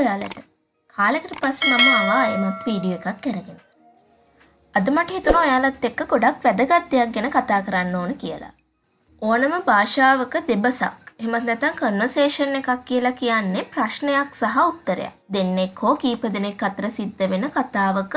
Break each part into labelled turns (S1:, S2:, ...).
S1: ඔයාලට. කාලෙකට පස්සේ මම ආවා එමත් වීඩියෝ එකක් කරගෙන. අද මට හිතුණා ඔයාලත් එක්ක ගොඩක් වැදගත් දෙයක් ගැන කතා කරන්න ඕන කියලා. ඕනම භාෂාවක දෙබසක් එහෙමත් නැත්නම් කන්වර්සේෂන් එකක් කියලා කියන්නේ ප්‍රශ්නයක් සහ උත්තරයක්. දෙන්නෙක් හෝ කීප දෙනෙක් අතර සිද්ධ වෙන කතාවක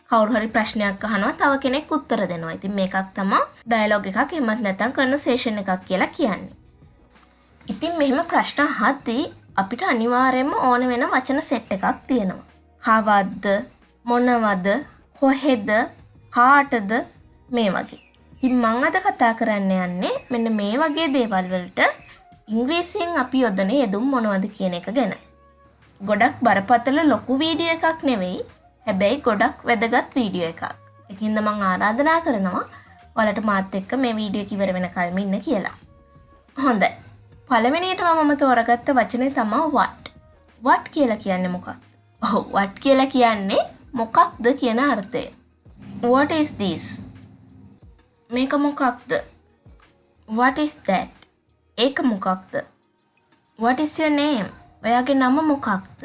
S1: කවුරු හරි ප්‍රශ්නයක් අහනවා තව කෙනෙක් උත්තර දෙනවා. ඉතින් මේකක් තමයි ඩයලොග් එකක් එහෙමත් නැත්නම් කන්වර්සේෂන් එකක් කියලා කියන්නේ. ඉතින් මෙහෙම ප්‍රශ්න අහද්දී අපිට අනිවාර්යයෙන්ම ඕන වෙන වචන සෙට් එකක් තියෙනවා. කවද්ද, මොනවද, කොහෙද, කාටද මේ වගේ. ඉතින් මම අද කතා කරන්න යන්නේ මෙන්න මේ වගේ දේවල් වලට ඉංග්‍රීසියෙන් අපි යොදන යෙදුම් මොනවද කියන එක ගැන. ගොඩක් බරපතල ලොකු වීඩියෝ එකක් නෙවෙයි. හැබැයි ගොඩක් වැදගත් වීඩියෝ එකක්. ඒකින්ද මම ආරාධනා කරනවා ඔයාලට මාත් එක්ක මේ වීඩියෝ එක ඉවර වෙනකල්ම ඉන්න කියලා. හොඳයි. පළවෙනියටම මම තෝරගත්ත වචනේ තමයි what. what කියලා කියන්නේ මොකක්ද? ඔව් what කියලා කියන්නේ මොකක්ද කියන අර්ථය. What is this? මේක මොකක්ද? What is that? ඒක මොකක්ද? What is your name? ඔයාගේ නම මොකක්ද?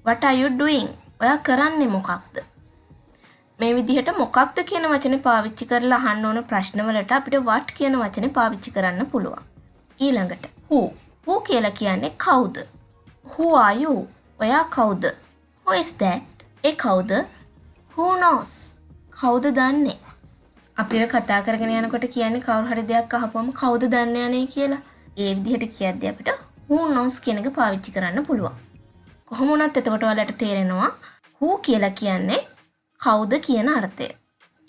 S1: What are you doing? ඔයා කරන්නේ මොකක්ද? මේ විදිහට මොකක්ද කියන වචනේ පාවිච්චි කරලා අහන්න ඕන ප්‍රශ්න වලට අපිට what කියන වචනේ පාවිච්චි කරන්න පුළුවන්. ඊළඟට who කියලා කියන්නේ කවුද? Who are you? ඔයා කවුද? Who is that? ඒ කවුද? Who knows? කවුද දන්නේ? අපි ඔය කතා කරගෙන යනකොට කියන්නේ කවුරු හරි දෙයක් අහපුවම කවුද දන්නේ අනේ කියලා. ඒ විදිහට කියද්දී අපිට who knows කියන එක පාවිච්චි කරන්න පුළුවන්. කොහොම වුණත් එතකොට ඔයාලට තේරෙනවා who කියලා කියන්නේ කවුද කියන අර්ථය.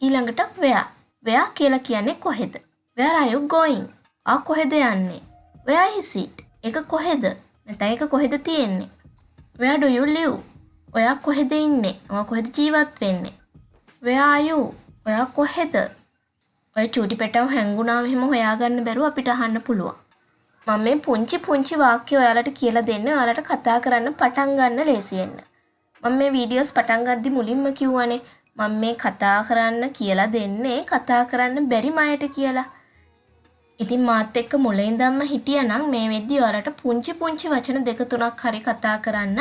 S1: ඊළඟට where. where කියලා කියන්නේ කොහෙද? Where are you going? ආ කොහෙද යන්නේ? Where is it? ඒක කොහෙද? නැත්නම් ඒක කොහෙද තියෙන්නේ? Where do you live? ඔයා කොහෙද ඉන්නේ? ඔයා කොහෙද ජීවත් වෙන්නේ? Where are you? ඔයා කොහෙද? ඔය චූටි පැටව හැංගුණාම එහෙම හොයාගන්න බැරුව අපිට අහන්න පුළුවන්. මම මේ පුංචි වාක්‍ය ඔයාලට කියලා දෙන්නේ ඔයාලට කතා කරන්න පටන් ගන්න ලේසි වෙන්න. මම මේ වීඩියෝස් පටන් ගද්දි මුලින්ම කිව්වනේ මම මේ කතා කරන්න කියලා දෙන්නේ කතා කරන්න බැරි මයට කියලා. ඉතින් මාත් එක්ක මුලින් ඉඳන්ම හිටියානම් මේ වෙද්දි ඔයාලට පුංචි වචන දෙක තුනක් හරි කතා කරන්න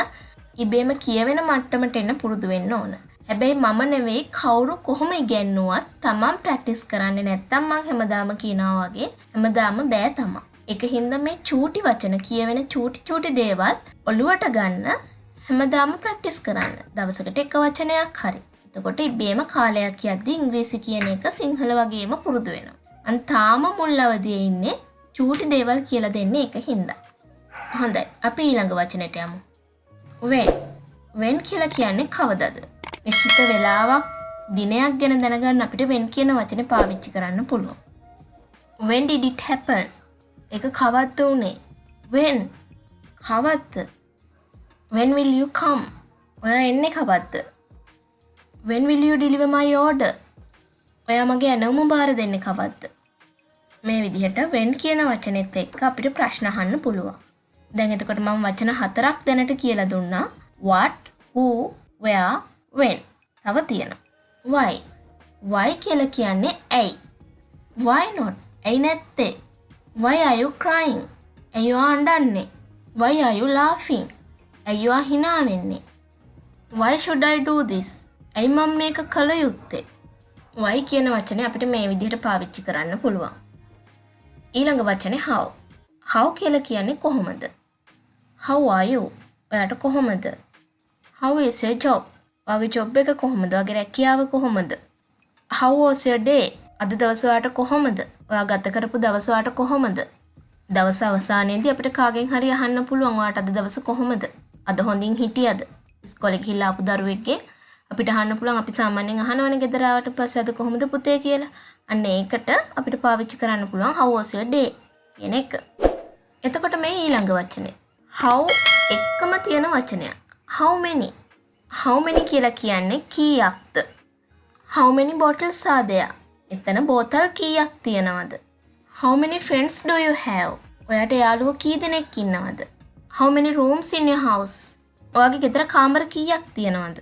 S1: ඉබේම කියවෙන මට්ටමට එන්න පුරුදු වෙන්න ඕන. හැබැයි මම නෙවෙයි කවුරු කොහොම ඉගෙනුවත් තමන් ප්‍රැක්ටිස් කරන්නේ නැත්තම් මං හැමදාම කියනවා වගේ හැමදාම බෑ තමන්. ඒකින්ද මේ චූටි වචන කියවෙන චූටි දේවල් ඔළුවට ගන්න හැමදාම ප්‍රැක්ටිස් කරන්න. දවසකට එක වචනයක් හරි. එතකොට ඉබේම කාලයක් යද්දී ඉංග්‍රීසි කියන එක සිංහල වගේම පුරුදු වෙනවා. අන් තාම මුල් අවදියේ ඉන්නේ චූටි දේවල් කියලා දෙන්නේ ඒකින්ද. හොඳයි. අපි ඊළඟ වචනෙට යමු. when කියලා කියන්නේ කවදද? නිශ්චිත වෙලාවක් දිනයක් ගැන දැනගන්න අපිට when කියන වචනේ පාවිච්චි කරන්න පුළුවන්. when did it happen? ඒක කවද්ද උනේ? when කවද්ද? when will you come? ඔයා එන්නේ කවද්ද? when will you deliver my order? ඔයා මගේ ඇනවුම බාර දෙන්නේ කවද්ද? මේ විදිහට when කියන වචනේත් එක්ක අපිට ප්‍රශ්න අහන්න පුළුවන්. දැන් එතකොට මම වචන 4ක් දැනට කියලා දුන්නා. what, who, where, when. තව තියෙනවා. why. why කියලා කියන්නේ ඇයි. why not? ඇයි නැත්තේ? why are you crying? ඇයි ඔයා අඬන්නේ? why are you laughing? ඇයි ඔයා hina වෙන්නේ? why should I do this? ඇයි මම මේක කළ යුත්තේ? why කියන වචනේ අපිට මේ විදිහට පාවිච්චි කරන්න පුළුවන්. ඊළඟ වචනේ how. how කියලා කියන්නේ කොහොමද? how are you? ඔයාට කොහොමද? how is your job? ඔයාගේ ජොබ් එක කොහොමද? ඔයාගේ රැකියාව කොහොමද? how was your day? අද දවස ඔයාට කොහොමද? ඔයා ගත කරපු දවස ඔයාට කොහොමද? දවස අවසානයේදී අපිට කාගෙන් හරි අහන්න පුළුවන් ඔයාට අද දවස කොහොමද? අද හොඳින් හිටියද? ඉස්කෝලේ ගිහිල්ලා ආපු දරුවෙක්ගේ අපිට අහන්න පුළුවන් අපි සාමාන්‍යයෙන් අහනවනේ ගෙදර ආවට පස්සේ අද කොහොමද පුතේ කියලා. අන්න ඒකට අපිට පාවිච්චි කරන්න පුළුවන් how was your day කියන එක. එතකොට මේ ඊළඟ වචනේ how එක්කම තියෙන වචනයක්. how many. how many කියලා කියන්නේ කීයක්ද? how many bottles are there? එතන බෝතල් කීයක් තියෙනවද? how many friends do you have? ඔයාට යාළුවෝ කී දෙනෙක් ඉන්නවද? how many rooms in your house? ඔයාගේ ගෙදර කාමර කීයක් තියෙනවද?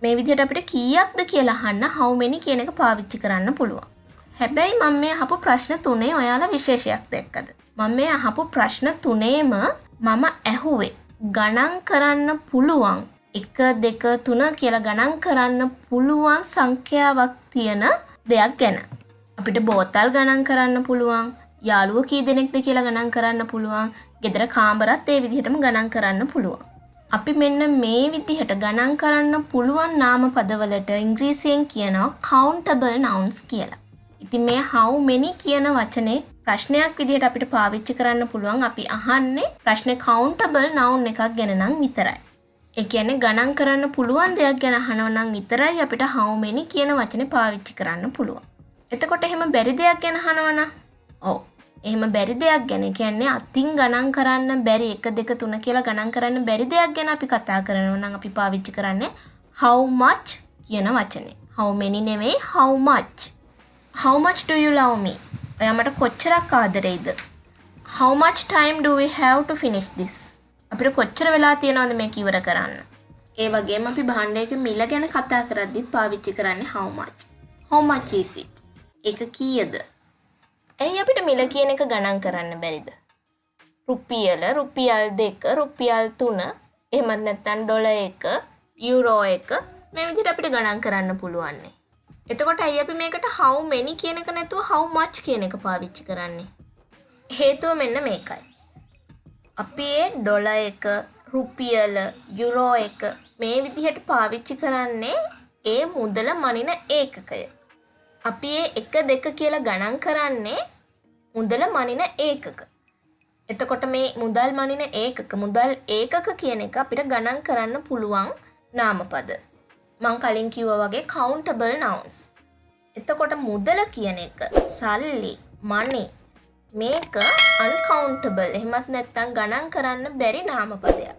S1: මේ විදිහට අපිට කීයක්ද කියලා අහන්න how many කියන එක පාවිච්චි කරන්න පුළුවන්. හැබැයි මම මේ අහපු ප්‍රශ්න තුනේ ඔයාලා විශේෂයක් දැක්කද? මම මේ අහපු ප්‍රශ්න තුනේම මම ඇහුවේ ගණන් කරන්න පුළුවන් 1 2 3 කියලා ගණන් කරන්න පුළුවන් සංඛ්‍යාවක් තියෙන දෙයක් ගැන. අපිට බෝතල් ගණන් කරන්න පුළුවන්, යාළුවෝ කී දෙනෙක්ද කියලා ගණන් කරන්න පුළුවන්, ගෙදර කාමරත් ඒ විදිහටම ගණන් කරන්න පුළුවන්. අපි මෙන්න මේ විදිහට ගණන් කරන්න පුළුවන් නාම පදවලට ඉංග්‍රීසියෙන් කියනවා countable nouns කියලා. ඉතින් මේ how many කියන වචනේ ප්‍රශ්නයක් විදිහට අපිට පාවිච්චි කරන්න පුළුවන්. අපි අහන්නේ ප්‍රශ්නේ countable noun එකක් ගැන නම් විතරයි. ඒ කියන්නේ ගණන් කරන්න පුළුවන් දෙයක් ගැන අහනවා නම් විතරයි අපිට how many කියන වචනේ පාවිච්චි කරන්න පුළුවන්. එතකොට එහෙම බැරි දෙයක් ගැන අහනවා නම් එහෙම බැරි දෙයක් ගැන කියන්නේ අතින් ගණන් කරන්න බැරි 1 2 3 කියලා ගණන් කරන්න බැරි දෙයක් ගැන අපි කතා කරනවා නම් අපි පාවිච්චි කරන්නේ how much කියන වචනේ. how many නෙවෙයි how much. how much do you love me? ඔයා මට කොච්චරක් ආදරෙයිද? how much time do we have to finish this? අපිට කොච්චර වෙලා තියෙනවද මේක ඉවර කරන්න? ඒ වගේම අපි භාණ්ඩයක මිල ගැන කතා කරද්දිත් පාවිච්චි කරන්නේ how much. how much is it? ඒක කීයද? ඇයි අපිට මිල කියන එක ගණන් කරන්න බැරිද? රුපියල් 2 රුපියල් 3 එහෙමත් නැත්නම් ඩොලර් 1 යුරෝ 1 මේ විදිහට අපිට ගණන් කරන්න පුළුවන්. එතකොට ඇයි අපි මේකට how many කියන එක නැතුව how much කියන එක පාවිච්චි කරන්නේ? හේතුව මෙන්න මේකයි. අපි ඩොලර් 1 රුපියල් යුරෝ 1 මේ විදිහට පාවිච්චි කරන්නේ ඒ මුදල මනින ඒකකය. අපි 1 2 කියලා ගණන් කරන්නේ මුදල මනින ඒකක. එතකොට මේ මුදල් මනින ඒකක මුදල් ඒකක කියන එක අපිට ගණන් කරන්න පුළුවන් නාමපද. මම කලින් කිව්වා වගේ countable nouns. එතකොට මුදල කියන එක සල්ලි money මේක uncountable එහෙමත් නැත්නම් ගණන් කරන්න බැරි නාමපදයක්.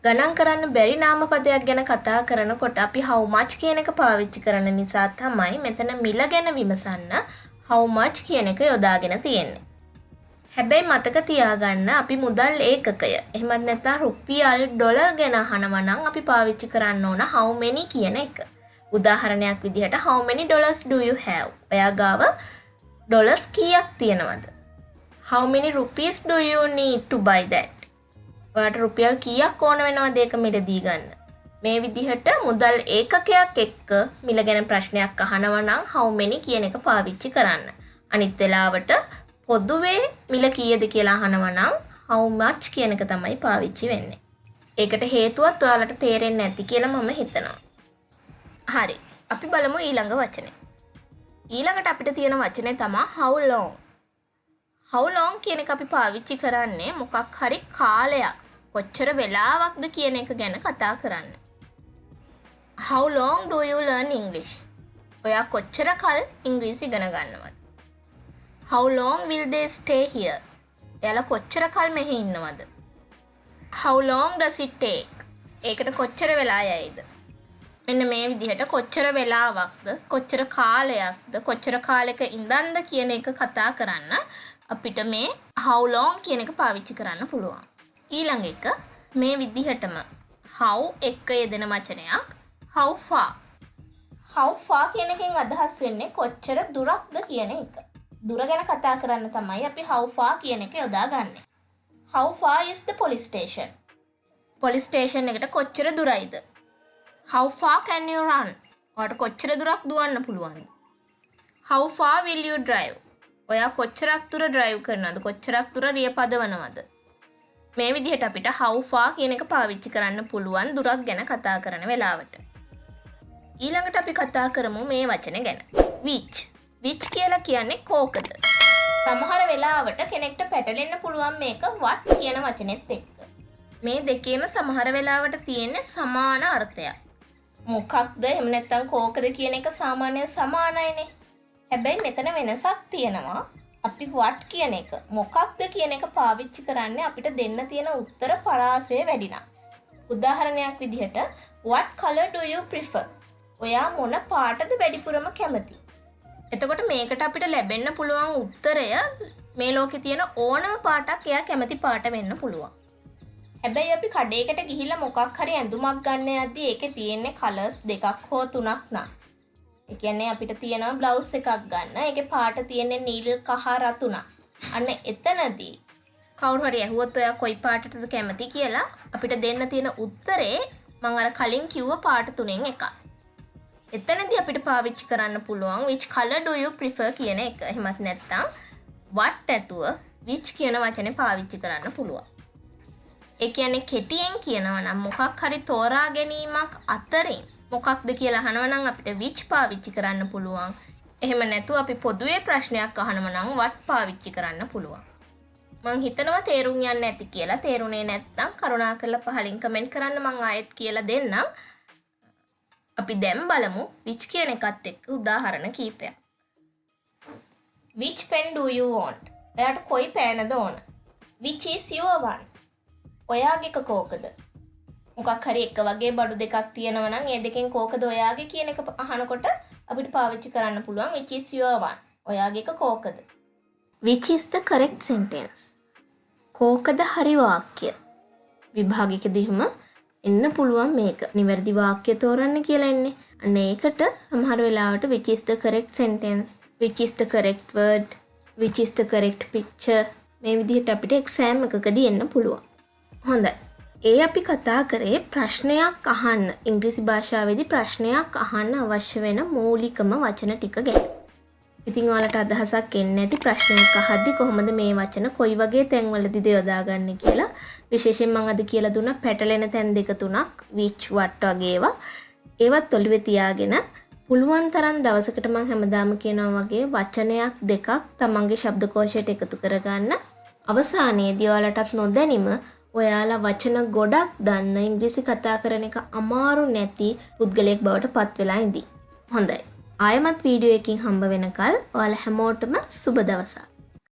S1: ගණන් කරන්න බැරි නාමපදයක් ගැන කතා කරනකොට අපි how much කියන එක පාවිච්චි කරන නිසා තමයි මෙතන මිල ගැන විමසන්න how much කියන එක යොදාගෙන තියෙන්නේ. හැබැයි මතක තියාගන්න අපි මුදල් ඒකකය එහෙමත් නැත්නම් රුපියල් ඩොලර් ගැන අහනවා නම් අපි පාවිච්චි කරන්න ඕන how many කියන එක. උදාහරණයක් විදිහට how many dollars do you have? ඔයා ගාව ඩොලර්ස් කීයක් තියෙනවද? how many rupees do you need to buy that? ඔයාට රුපියල් කීයක් ඕන වෙනවද ඒක මිලදී ගන්න? මේ විදිහට මුදල් ඒකකයක් එක්ක මිල ගැන ප්‍රශ්නයක් අහනවා නම් how many කියන එක පාවිච්චි කරන්න. අනිත් වෙලාවට පොදුවේ මිල කීයද කියලා අහනවා නම් how much කියන එක තමයි පාවිච්චි වෙන්නේ. ඒකට හේතුවත් ඔයාලට තේරෙන්නේ නැති කියලා මම හිතනවා. හරි. අපි බලමු ඊළඟ වචනේ. ඊළඟට අපිට තියෙන වචනේ තමයි how long. how long කියන එක අපි පාවිච්චි කරන්නේ මොකක් හරි කාලයක් කොච්චර වෙලාවක්ද කියන එක ගැන කතා කරන්න. how long do you learn English? ඔයා කොච්චර කල් ඉංග්‍රීසි ඉගෙන ගන්නවද? how long will they stay here? එයාලා කොච්චර කල් මෙහි ඉන්නවද? how long does it take? ඒකට කොච්චර වෙලා යයිද? මෙන්න මේ විදිහට කොච්චර වෙලාවක්ද කොච්චර කාලයක්ද කොච්චර කාලයක ඉඳන්ද කියන එක කතා කරන්න අපිට මේ how long කියන එක පාවිච්චි කරන්න පුළුවන්. ඊළඟ එක මේ විදිහටම how එක්ක යෙදෙන වචනයක් how far. how far කියන එකෙන් අදහස් වෙන්නේ කොච්චර දුරක්ද කියන එක. දුර ගැන කතා කරන්න තමයි අපි how far කියන එක යොදාගන්නේ. how far is the police station? police station එකට කොච්චර දුරයිද? how far can you run? ඔයාට කොච්චර දුරක් දුවන්න පුළුවන්ද? how far will you drive? ඔයා කොච්චරක් දුර drive කරනවද? කොච්චරක් දුර රිය පදවනවද? මේ විදිහට අපිට how far කියන එක පාවිච්චි කරන්න පුළුවන් දුරක් ගැන කතා කරන වෙලාවට. ඊළඟට අපි කතා කරමු මේ වචනේ ගැන. which. which කියලා කියන්නේ කෝකද? සමහර වෙලාවට කෙනෙක්ට පැටලෙන්න පුළුවන් මේක what කියන වචනේත් එක්ක. මේ දෙකේම සමහර වෙලාවට තියෙන සමාන අර්ථයක්. මොකක්ද එහෙම නැත්නම් කෝකද කියන එක සාමාන්‍යයෙන් සමානයිනේ. හැබැයි මෙතන වෙනසක් තියෙනවා. අපි what කියන එක මොකක්ද කියන එක පාවිච්චි කරන්නේ අපිට දෙන්න තියෙන උත්තර පරාසය වැඩි නම්. උදාහරණයක් විදිහට what color do you prefer? ඔයා මොන පාටද වැඩිපුරම කැමති? එතකොට මේකට අපිට ලැබෙන්න පුළුවන් උත්තරය මේ ලෝකේ තියෙන ඕනම පාටක් එයා කැමති පාට වෙන්න පුළුවන්. හැබැයි අපි කඩේකට ගිහිල්ලා මොකක් හරි ඇඳුමක් ගන්න යද්දී ඒකේ තියෙන්නේ කලර්ස් දෙකක් හෝ තුනක් නා. ඒ කියන්නේ අපිට තියෙනවා බ්ලවුස් එකක් ගන්න. ඒකේ පාට තියෙන්නේ නිල් කහ රතුණක්. අන්න එතනදී කවුරු හරි ඇහුවොත් ඔයා කොයි පාටටද කැමති කියලා අපිට දෙන්න තියෙන උත්තරේ මම අර කලින් කිව්ව පාට තුනෙන් එකක්. එතනදී අපිට පාවිච්චි කරන්න පුළුවන් which color do you prefer කියන එක. එහෙමත් නැත්නම් what ඇතුව which කියන වචනේ පාවිච්චි කරන්න පුළුවන්. ඒ කියන්නේ කෙටියෙන් කියනවා නම් මොකක් හරි තෝරා ගැනීමක් අතරින් මොකක්ද කියලා අහනවා නම් අපිට which පාවිච්චි කරන්න පුළුවන්. එහෙම නැතුව අපි පොදුවේ ප්‍රශ්නයක් අහනවා නම් what පාවිච්චි කරන්න පුළුවන්. මං හිතනවා තේරුම් යන්නේ නැති කියලා. තේරුනේ නැත්නම් කරුණාකරලා පහලින් කමෙන්ට් කරන්න මං ආයෙත් කියලා දෙන්නම්. අපි දැන් බලමු which කියන එකත් එක්ක උදාහරණ කීපයක්. Which pen do you want? එයාට කොයි පෑනද ඕන? Which is your one? ඔයාගේ එක කෝකද? මොකක් හරි එක වගේ බඩු දෙකක් තියෙනවා නම් ඒ දෙකෙන් කෝකද ඔයාගේ කියන එක අහනකොට අපිට පාවිච්චි කරන්න පුළුවන් which is your one? ඔයාගේ එක කෝකද? Which is the correct sentence? කෝකද හරි වාක්‍ය? විභාගයකදීම එන්න පුළුවන් මේක. නිවැරදි වාක්‍ය තෝරන්න කියලා එන්නේ. අන්න ඒකට සමහර වෙලාවට which is the correct sentence, which is the correct word, which is the correct picture මේ විදිහට අපිට එක්සෑම් එකකදී එන්න පුළුවන්. හොඳයි. ඒ අපි කතා කරේ ප්‍රශ්නයක් අහන්න. ඉංග්‍රීසි භාෂාවේදී ප්‍රශ්නයක් අහන්න අවශ්‍ය වෙන මූලිකම වචන ටික ගැන. ඉතින් ඔයාලට අදහසක් එන්නේ නැති ප්‍රශ්නයක් අහද්දි කොහොමද මේ වචන කොයි වගේ තැන්වලදීද යොදාගන්නේ කියලා විශේෂයෙන් මම අද කියලා දුන්නා පැටලෙන තැන් දෙක තුනක් which what වගේ ඒවා. ඒවත් ඔළුවේ තියාගෙන පුළුවන් තරම් දවසකට මම හැමදාම කියනවා වගේ වචනයක් දෙකක් තමන්ගේ ශබ්දකෝෂයට එකතු කරගන්න. අවසානයේදී ඔයාලටත් නොදැනීම ඔයාලා වචන ගොඩක් දන්න ඉංග්‍රීසි කතා කරන එක අමාරු නැති පුද්ගලයෙක් බවට පත් වෙලා ඉඳී. හොඳයි. ආයමත් වීඩියෝ එකකින් හම්බ වෙනකල් ඔයාලා හැමෝටම සුබ දවසක්.